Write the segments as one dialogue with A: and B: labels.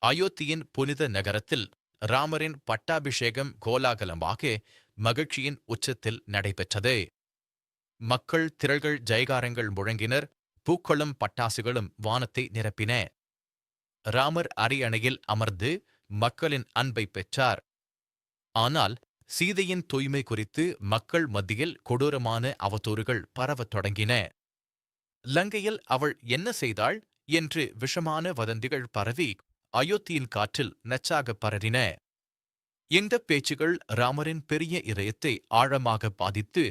A: அயோத்தியின் புனித நகரத்தில் ராமரின் பட்டாபிஷேகம் கோலாகலமாக மகிழ்ச்சியின் உச்சத்தில் நடைபெற்றது. மக்கள் திரள்கள் ஜெயகாரங்கள் முழங்கினர். பூக்களும் பட்டாசுகளும் வானத்தை நிரப்பின. ராமர் அரியணையில் அமர்ந்து மக்களின் அன்பை பெற்றார். ஆனால் சீதையின் தூய்மை குறித்து மக்கள் மத்தியில் கொடூரமான அவதூறுகள் பரவத் தொடங்கின. லங்கையில் அவள் என்ன செய்தாள் என்று விஷமான வதந்திகள் பரவி அயோத்தியின் காற்றில் நச்சாகப் பரறின. இந்தப் பேச்சுகள் ராமரின் பெரிய இதயத்தை ஆழமாக பாதித்து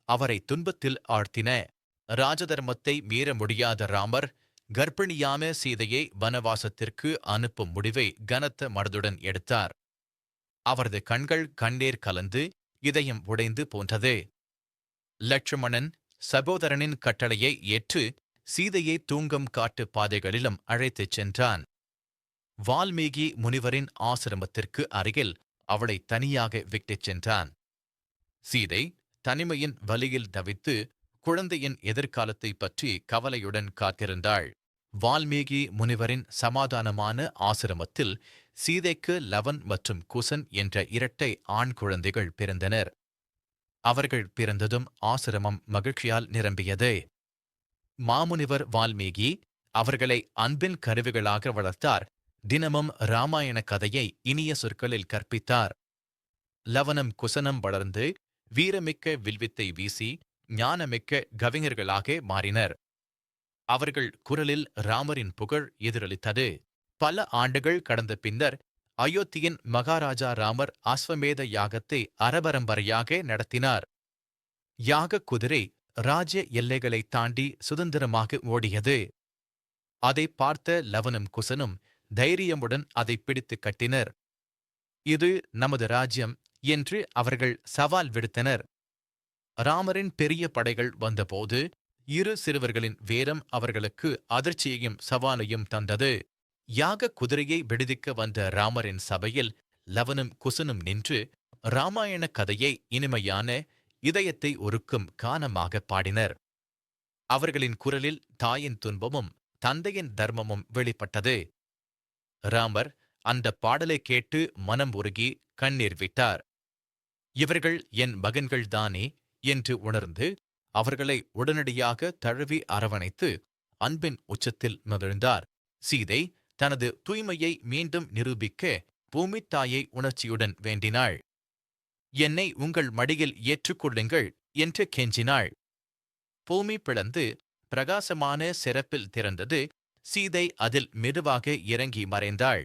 A: அவரை துன்பத்தில் ஆழ்த்தின. ராஜதர்மத்தை மீற முடியாத ராமர் கர்ப்பிணியான சீதையை வனவாசத்திற்கு அனுப்பும் முடிவை கனத்த மனதுடன் எடுத்தார். அவரது கண்கள் கண்ணீர் கலந்து இதயம் உடைந்து போன்றது. லட்சுமணன் சகோதரனின் கட்டளையை ஏற்று சீதையை தூங்கும் காட்டு பாதைகளிலும் அழைத்துச் சென்றான். வால்மீகி முனிவரின் ஆசிரமத்திற்கு அருகில் அவளை தனியாக விட்டுச் சென்றான். சீதை தனிமையின் வலியில் தவித்து குழந்தையின் எதிர்காலத்தைப் பற்றி கவலையுடன் காத்திருந்தாள். வால்மீகி முனிவரின் சமாதானமான ஆசிரமத்தில் சீதைக்கு லவன் மற்றும் குசன் என்ற இரட்டை ஆண் குழந்தைகள் பிறந்தனர். அவர்கள் பிறந்ததும் ஆசிரமம் மகிழ்ச்சியால் நிரம்பியது. மாமுனிவர் வால்மீகி அவர்களை அன்பின் கருவிகளாக வளர்த்தார். தினமும் இராமாயண கதையை இனிய சொற்களில் கற்பித்தார். லவனம் குசனம் வளர்ந்து வீரமிக்க வில்வித்தை வீசி ஞானமிக்க கவிஞர்களாக மாறினர். அவர்கள் குரலில் ராமரின் புகழ் எதிரொலித்தது. பல ஆண்டுகள் கடந்த பின்னர் அயோத்தியின் மகாராஜா ராமர் அஸ்வமேத யாகத்தை அரபரம்பரையாக நடத்தினார். யாகக் குதிரை ராஜ்ய எல்லைகளை தாண்டி சுதந்திரமாக ஓடியது. அதை பார்த்த லவனும் குசனும் தைரியமுடன் அதை பிடித்துக் கட்டினர். இது நமது ராஜ்யம் என்று அவர்கள் சவால் விடுத்தனர். ராமரின் பெரிய படைகள் வந்தபோது இரு சிறுவர்களின் வீரம் அவர்களுக்கு அதிர்ச்சியையும் சவாலையும் தந்தது. யாகக் குதிரையை விடுவிக்க வந்த ராமரின் சபையில் லவனும் குசனும் நின்று இராமாயண கதையை இனிமையான இதயத்தை உருக்கும் கானமாக பாடினர். அவர்களின் குரலில் தாயின் துன்பமும் தந்தையின் தர்மமும் வெளிப்பட்டது. ராமர் அந்த பாடலை கேட்டு மனம் உருகி கண்ணீர் விட்டார். இவர்கள் என் மகன்கள்தானே என்று உணர்ந்து அவர்களை உடனடியாக தழுவி அரவணைத்து அன்பின் உச்சத்தில் மகிழ்ந்தார். சீதை தனது தூய்மையை மீண்டும் நிரூபிக்க பூமித்தாயை உணர்ச்சியுடன் வேண்டினாள். என்னை உங்கள் மடியில் ஏற்றுக்கொள்ளுங்கள் என்று கெஞ்சினாள். பூமி பிளந்து பிரகாசமான சிறப்பில் திறந்தது. சீதை அதில் மெதுவாக இறங்கி மறைந்தாள்.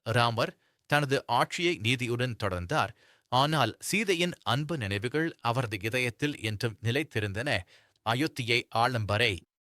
A: ராமர் தனது ஆட்சியை நீதியுடன் தொடர்ந்தார். ஆனால் சீதையின் அன்பு நினைவுகள் அவரது இதயத்தில் என்றும் நிலைத்திருந்தன. அயோத்தியை ஆளும் வரை